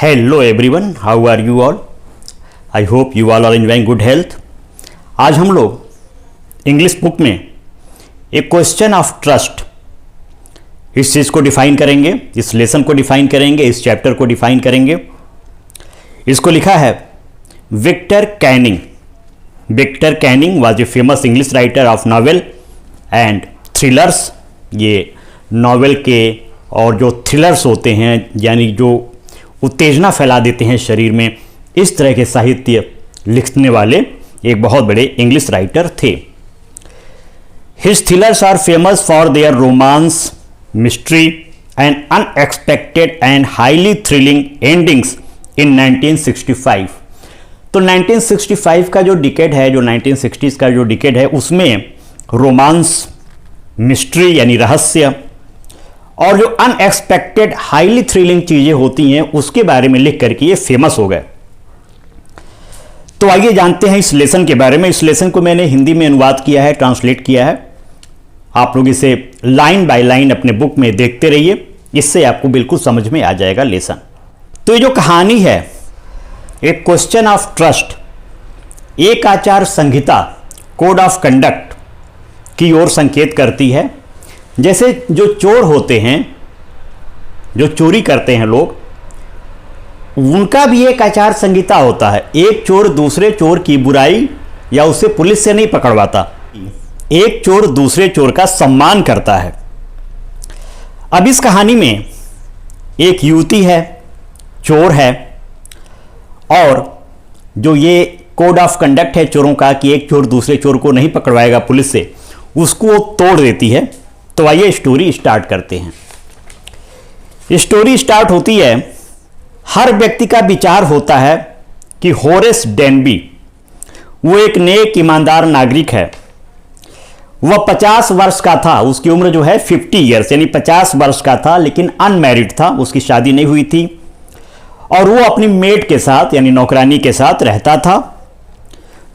Hello everyone, how are you all? I hope you all are enjoying good health. आज हम लोग English book में एक question of trust इस चीज़ को डिफाइन करेंगे, इस लेसन को डिफाइन करेंगे, इस चैप्टर को डिफाइन करेंगे। इसको लिखा है Victor Canning. Victor Canning was a famous English writer of novel and thrillers. ये नॉवेल के और जो थ्रिलर्स होते हैं यानी जो उत्तेजना फैला देते हैं शरीर में, इस तरह के साहित्य लिखने वाले एक बहुत बड़े इंग्लिश राइटर थे। His thrillers are famous for their romance, mystery and unexpected end highly thrilling endings in 1965। तो 1965 का जो डिकेड है, जो 1960s का जो डिकेड है, उसमें रोमांस, मिस्ट्री यानी रहस्य और जो अनएक्सपेक्टेड हाईली थ्रिलिंग चीजें होती हैं उसके बारे में लिख करके ये फेमस हो गए। तो आइए जानते हैं इस लेसन के बारे में। इस लेसन को मैंने हिंदी में अनुवाद किया है, ट्रांसलेट किया है। आप लोग इसे लाइन बाय लाइन अपने बुक में देखते रहिए, इससे आपको बिल्कुल समझ में आ जाएगा लेसन। तो ये जो कहानी है, एक क्वेश्चन ऑफ ट्रस्ट, एक आचार संहिता, कोड ऑफ कंडक्ट की ओर संकेत करती है। जैसे जो चोर होते हैं, जो चोरी करते हैं लोग, उनका भी एक आचार संहिता होता है। एक चोर दूसरे चोर की बुराई या उसे पुलिस से नहीं पकड़वाता, एक चोर दूसरे चोर का सम्मान करता है। अब इस कहानी में एक युवती है, चोर है, और जो ये कोड ऑफ कंडक्ट है चोरों का कि एक चोर दूसरे चोर को नहीं पकड़वाएगा पुलिस से, उसको वो तोड़ देती है। तो आइए स्टोरी स्टार्ट करते हैं। स्टोरी स्टार्ट होती है, हर व्यक्ति का विचार होता है कि होरेस डेनबी वो एक नेक ईमानदार नागरिक है। वह 50 वर्ष का था, उसकी उम्र जो है 50 ईयर्स यानी 50 वर्ष का था, लेकिन अनमैरिड था, उसकी शादी नहीं हुई थी। और वो अपनी मेड के साथ यानी नौकरानी के साथ रहता था,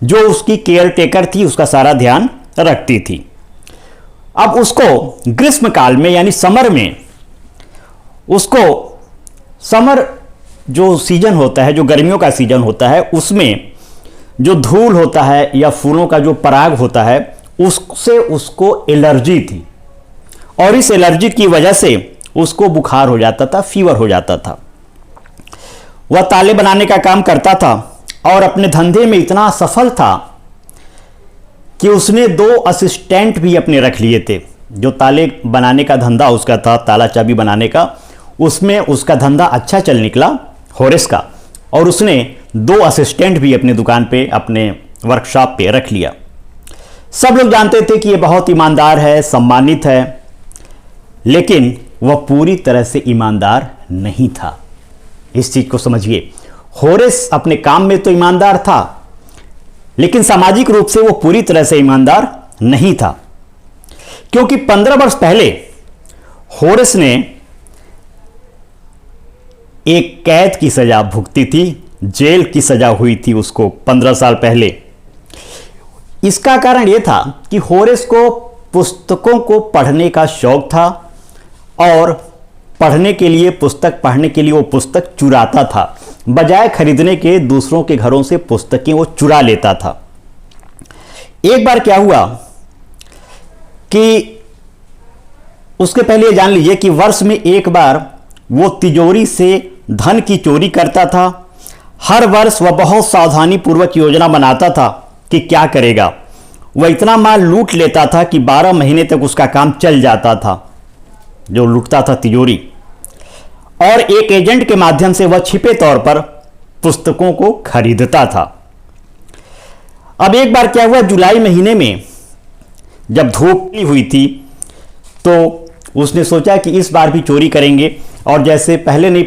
जो उसकी केयर टेकर थी, उसका सारा ध्यान रखती थी। अब उसको ग्रीष्म काल में यानी समर में, उसको समर जो सीजन होता है, जो गर्मियों का सीजन होता है, उसमें जो धूल होता है या फूलों का जो पराग होता है, उससे उसको एलर्जी थी। और इस एलर्जी की वजह से उसको बुखार हो जाता था, फीवर हो जाता था। वह ताले बनाने का काम करता था और अपने धंधे में इतना सफल था कि उसने 2 असिस्टेंट भी अपने रख लिए थे। जो ताले बनाने का धंधा उसका था, ताला चाबी बनाने का, उसमें उसका धंधा अच्छा चल निकला होरेस का, और उसने 2 असिस्टेंट भी अपने दुकान पे, अपने वर्कशॉप पे रख लिया। सब लोग जानते थे कि ये बहुत ईमानदार है, सम्मानित है, लेकिन वह पूरी तरह से ईमानदार नहीं था। इस चीज को समझिए, होरेस अपने काम में तो ईमानदार था, लेकिन सामाजिक रूप से वो पूरी तरह से ईमानदार नहीं था। क्योंकि 15 वर्ष पहले होरेस ने एक कैद की सजा भुगती थी, जेल की सजा हुई थी उसको 15 साल पहले। इसका कारण यह था कि होरेस को पुस्तकों को पढ़ने का शौक था, और पढ़ने के लिए, पुस्तक पढ़ने के लिए वो पुस्तक चुराता था। बजाय खरीदने के दूसरों के घरों से पुस्तकें वो चुरा लेता था। एक बार क्या हुआ कि उसके पहले जान लीजिए कि वर्ष में एक बार वो तिजोरी से धन की चोरी करता था। हर वर्ष वह बहुत सावधानी पूर्वक योजना बनाता था कि क्या करेगा। वह इतना माल लूट लेता था कि 12 महीने तक उसका काम चल जाता था, जो लूटता था तिजोरी। और एक एजेंट के माध्यम से वह छिपे तौर पर पुस्तकों को खरीदता था। अब एक बार क्या हुआ, जुलाई महीने में जब धूप हुई थी, तो उसने सोचा कि इस बार भी चोरी करेंगे, और जैसे पहले नहीं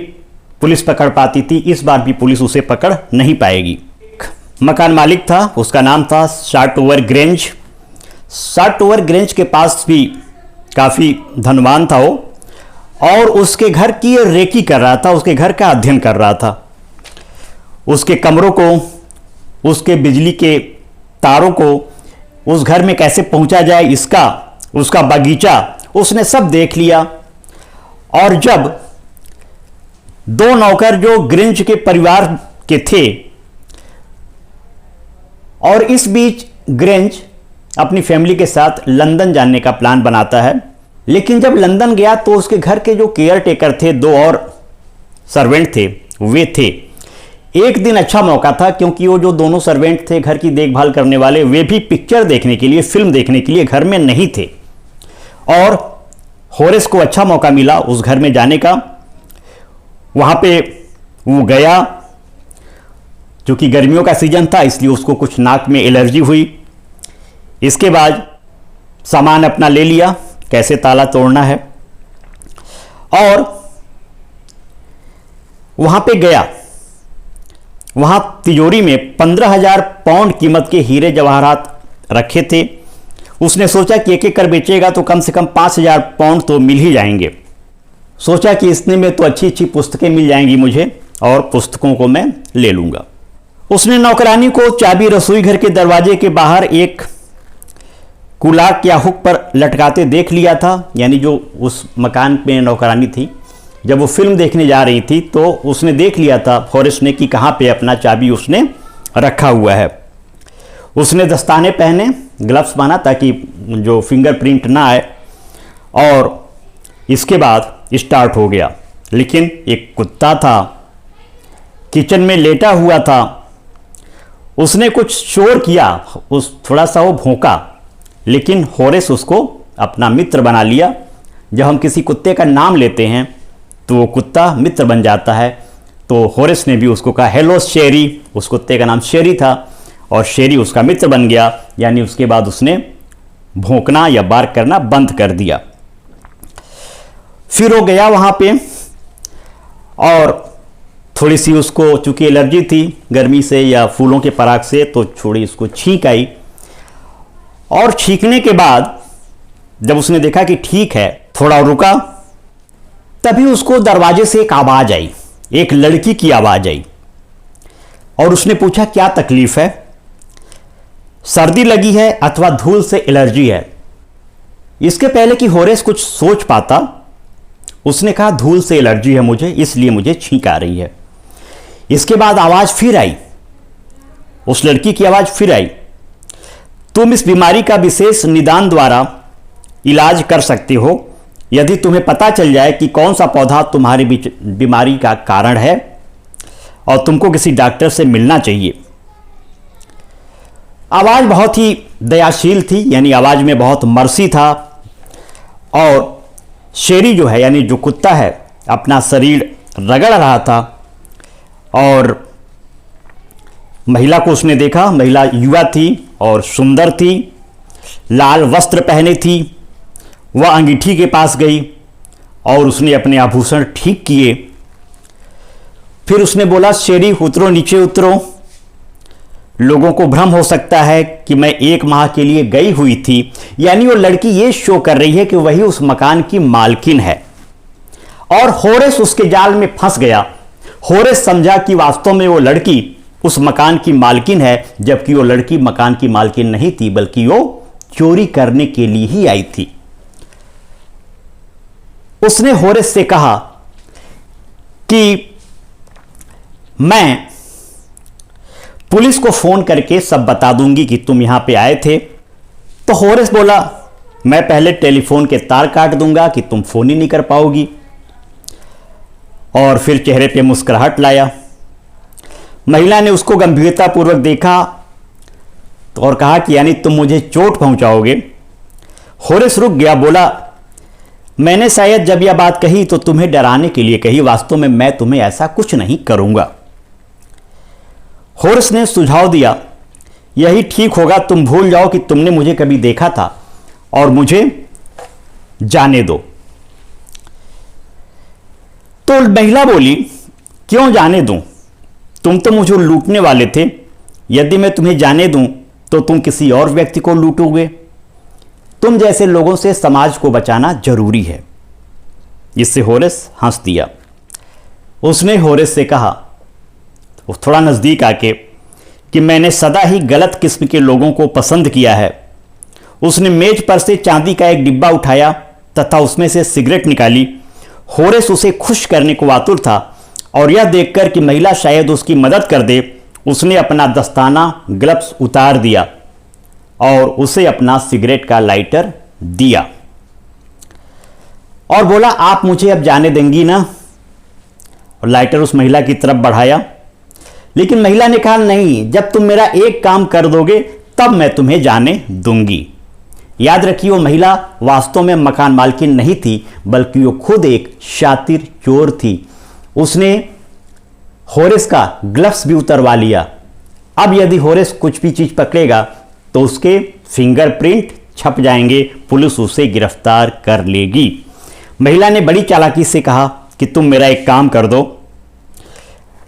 पुलिस पकड़ पाती थी, इस बार भी पुलिस उसे पकड़ नहीं पाएगी। एक मकान मालिक था, उसका नाम था शार्टोवर ग्रेंज। शार्टोवर ग्रेंज के पास भी काफ़ी धनवान था वो, और उसके घर की रेकी कर रहा था, उसके घर का अध्ययन कर रहा था। उसके कमरों को, उसके बिजली के तारों को, उस घर में कैसे पहुंचा जाए, इसका, उसका बगीचा, उसने सब देख लिया। और जब दो नौकर जो ग्रिंच के परिवार के थे, और इस बीच ग्रिंच अपनी फैमिली के साथ लंदन जाने का प्लान बनाता है। लेकिन जब लंदन गया तो उसके घर के जो केयर टेकर थे, दो और सर्वेंट थे, वे थे। एक दिन अच्छा मौका था क्योंकि वो जो दोनों सर्वेंट थे घर की देखभाल करने वाले, वे भी पिक्चर देखने के लिए, फिल्म देखने के लिए घर में नहीं थे। और होरेस को अच्छा मौका मिला उस घर में जाने का। वहां पे वो गया, क्योंकि गर्मियों का सीजन था इसलिए उसको कुछ नाक में एलर्जी हुई। इसके बाद सामान अपना ले लिया, कैसे ताला तोड़ना है, और वहां पे गया। वहां तिजोरी में 15,000 पाउंड कीमत के हीरे जवाहरात रखे थे। उसने सोचा कि एक एक कर बेचेगा तो कम से कम 5,000 पाउंड तो मिल ही जाएंगे। सोचा कि इतने में तो अच्छी अच्छी पुस्तकें मिल जाएंगी मुझे, और पुस्तकों को मैं ले लूंगा। उसने नौकरानी को चाबी रसोई घर के दरवाजे के बाहर एक कुलाक या हुक पर लटकाते देख लिया था। यानी जो उस मकान में नौकरानी थी, जब वो फिल्म देखने जा रही थी तो उसने देख लिया था होरेस ने कि कहाँ पे अपना चाबी उसने रखा हुआ है। उसने दस्ताने पहने, ग्लव्स पहना ताकि जो फिंगरप्रिंट ना आए, और इसके बाद स्टार्ट हो गया। लेकिन एक कुत्ता था, किचन में लेटा हुआ था। उसने कुछ शोर किया, उस थोड़ा सा वो भौंका, लेकिन होरेस उसको अपना मित्र बना लिया। जब हम किसी कुत्ते का नाम लेते हैं तो वो कुत्ता मित्र बन जाता है। तो होरेस ने भी उसको कहा हेलो शेरी। उस कुत्ते का नाम शेरी था और शेरी उसका मित्र बन गया। यानी उसके बाद उसने भौंकना या बार्क करना बंद कर दिया। फिर वो गया वहाँ पे, और थोड़ी सी उसको चूंकि एलर्जी थी गर्मी से या फूलों के पराग से, तो थोड़ी उसको छींक आई। और छींकने के बाद जब उसने देखा कि ठीक है, थोड़ा रुका, तभी उसको दरवाजे से एक आवाज आई, एक लड़की की आवाज आई। और उसने पूछा क्या तकलीफ है, सर्दी लगी है अथवा धूल से एलर्जी है। इसके पहले कि होरेस कुछ सोच पाता, उसने कहा धूल से एलर्जी है मुझे, इसलिए मुझे छींक आ रही है। इसके बाद आवाज फिर आई, उस लड़की की आवाज फिर आई, तुम इस बीमारी का विशेष निदान द्वारा इलाज कर सकते हो यदि तुम्हें पता चल जाए कि कौन सा पौधा तुम्हारी बीमारी का कारण है, और तुमको किसी डॉक्टर से मिलना चाहिए। आवाज बहुत ही दयाशील थी, यानी आवाज में बहुत मर्सी था। और शेरी जो है, यानी जो कुत्ता है, अपना शरीर रगड़ रहा था। और महिला को उसने देखा, महिला युवा थी और सुंदर थी, लाल वस्त्र पहने थी। वह अंगीठी के पास गई और उसने अपने आभूषण ठीक किए। फिर उसने बोला शेरी उतरो, नीचे उतरो, लोगों को भ्रम हो सकता है कि मैं 1 माह के लिए गई हुई थी। यानी वो लड़की ये शो कर रही है कि वही उस मकान की मालकिन है। और होरेस उसके जाल में फंस गया। होरेस समझा कि वास्तव में वो लड़की उस मकान की मालकिन है, जबकि वो लड़की मकान की मालकिन नहीं थी, बल्कि वो चोरी करने के लिए ही आई थी। उसने होरेस से कहा कि मैं पुलिस को फोन करके सब बता दूंगी कि तुम यहां पे आए थे। तो होरेस बोला मैं पहले टेलीफोन के तार काट दूंगा कि तुम फोन ही नहीं कर पाओगी। और फिर चेहरे पे मुस्कुराहट लाया। महिला ने उसको गंभीरतापूर्वक देखा और कहा कि यानी तुम मुझे चोट पहुंचाओगे। होरेस रुक गया, बोला मैंने शायद जब यह बात कही तो तुम्हें डराने के लिए कही, वास्तव में मैं तुम्हें ऐसा कुछ नहीं करूंगा। होरेस ने सुझाव दिया यही ठीक होगा, तुम भूल जाओ कि तुमने मुझे कभी देखा था और मुझे जाने दो। तो महिला बोली क्यों जाने दूं, तुम तो मुझे लूटने वाले थे। यदि मैं तुम्हें जाने दूं तो तुम किसी और व्यक्ति को लूटोगे। तुम जैसे लोगों से समाज को बचाना जरूरी है। इससे होरेस हंस दिया। उसने होरेस से कहा थोड़ा नजदीक आके कि मैंने सदा ही गलत किस्म के लोगों को पसंद किया है। उसने मेज पर से चांदी का एक डिब्बा उठाया तथा उसमें से सिगरेट निकाली। होरेस उसे खुश करने को आतुर था और यह देखकर कि महिला शायद उसकी मदद कर दे, उसने अपना दस्ताना ग्लव्स उतार दिया और उसे अपना सिगरेट का लाइटर दिया और बोला, आप मुझे अब जाने देंगी ना? और लाइटर उस महिला की तरफ बढ़ाया, लेकिन महिला ने कहा, नहीं, जब तुम मेरा एक काम कर दोगे तब मैं तुम्हें जाने दूंगी। याद रखिए, वो महिला वास्तव में मकान मालकिन नहीं थी, बल्कि वो खुद एक शातिर चोर थी। उसने होरेस का ग्लव्स भी उतरवा लिया। अब यदि होरेस कुछ भी चीज पकड़ेगा तो उसके फिंगरप्रिंट छप जाएंगे, पुलिस उसे गिरफ्तार कर लेगी। महिला ने बड़ी चालाकी से कहा कि तुम मेरा एक काम कर दो,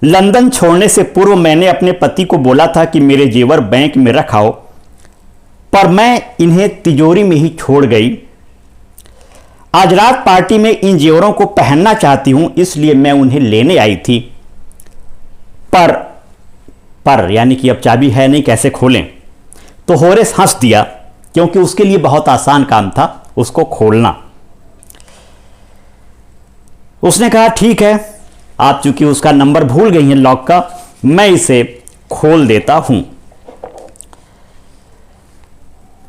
लंदन छोड़ने से पूर्व मैंने अपने पति को बोला था कि मेरे जेवर बैंक में रखाओ, पर मैं इन्हें तिजोरी में ही छोड़ गई। आज रात पार्टी में इन जेवरों को पहनना चाहती हूं, इसलिए मैं उन्हें लेने आई थी। पर यानी कि अब चाबी है नहीं, कैसे खोलें? तो होरेस हंस दिया, क्योंकि उसके लिए बहुत आसान काम था उसको खोलना। उसने कहा, ठीक है, आप चूंकि उसका नंबर भूल गई हैं लॉक का, मैं इसे खोल देता हूं।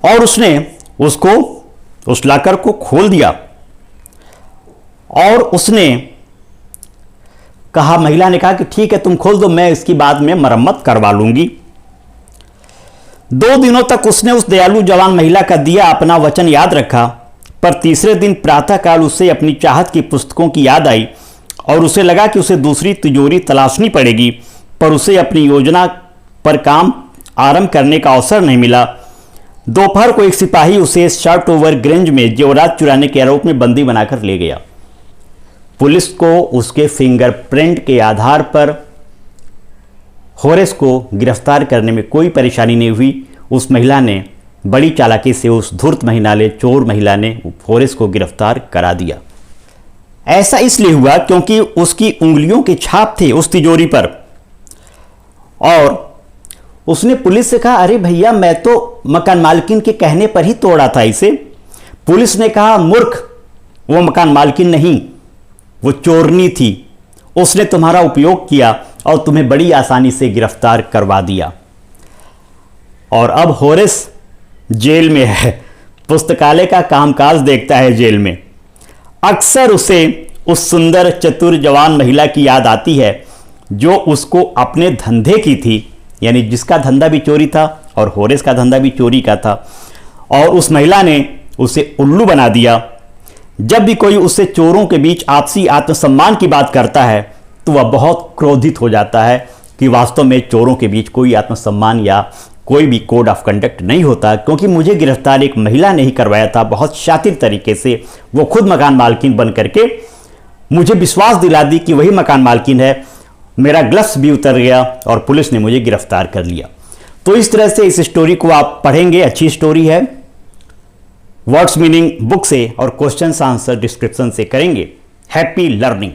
और उसने उसको उस लॉकर को खोल दिया और उसने कहा, महिला ने कहा कि ठीक है, तुम खोल दो, मैं इसकी बाद में मरम्मत करवा लूंगी। 2 दिनों तक उसने उस दयालु जवान महिला का दिया अपना वचन याद रखा, पर तीसरे दिन प्रातःकाल उसे अपनी चाहत की पुस्तकों की याद आई और उसे लगा कि उसे दूसरी तिजोरी तलाशनी पड़ेगी, पर उसे अपनी योजना पर काम आरंभ करने का अवसर नहीं मिला। दोपहर को एक सिपाही उसे शर्ट ओवर ग्रेंज में जेवरात चुराने के आरोप में बंदी बनाकर ले गया। पुलिस को उसके फिंगरप्रिंट के आधार पर होरेस को गिरफ्तार करने में कोई परेशानी नहीं हुई। उस महिला ने बड़ी चालाकी से, उस धूर्त चोर महिला ने होरेस को गिरफ्तार करा दिया। ऐसा इसलिए हुआ क्योंकि उसकी उंगलियों के छाप थे उस तिजोरी पर। और उसने पुलिस से कहा, अरे भैया, मैं तो मकान मालकिन के कहने पर ही तोड़ा था इसे। पुलिस ने कहा, मूर्ख, वो मकान मालकिन नहीं, वो चोरनी थी। उसने तुम्हारा उपयोग किया और तुम्हें बड़ी आसानी से गिरफ्तार करवा दिया। और अब होरेस जेल में है, पुस्तकालय का कामकाज देखता है जेल में। अक्सर उसे उस सुंदर चतुर जवान महिला की याद आती है जो उसको अपने धंधे की थी, यानी जिसका धंधा भी चोरी था और होरेस का धंधा भी चोरी का था, और उस महिला ने उसे उल्लू बना दिया। जब भी कोई उससे चोरों के बीच आपसी आत्मसम्मान की बात करता है तो वह बहुत क्रोधित हो जाता है कि वास्तव में चोरों के बीच कोई आत्मसम्मान या कोई भी कोड ऑफ कंडक्ट नहीं होता, क्योंकि मुझे गिरफ्तार एक महिला ने ही करवाया था, बहुत शातिर तरीके से। वो खुद मकान मालकिन बन करके मुझे विश्वास दिला दी कि वही मकान मालकिन है। मेरा ग्लव्स भी उतर गया और पुलिस ने मुझे गिरफ्तार कर लिया। तो इस तरह से इस स्टोरी को आप पढ़ेंगे, अच्छी स्टोरी है। वर्ड्स मीनिंग बुक से और क्वेश्चन आंसर डिस्क्रिप्शन से करेंगे। Happy learning.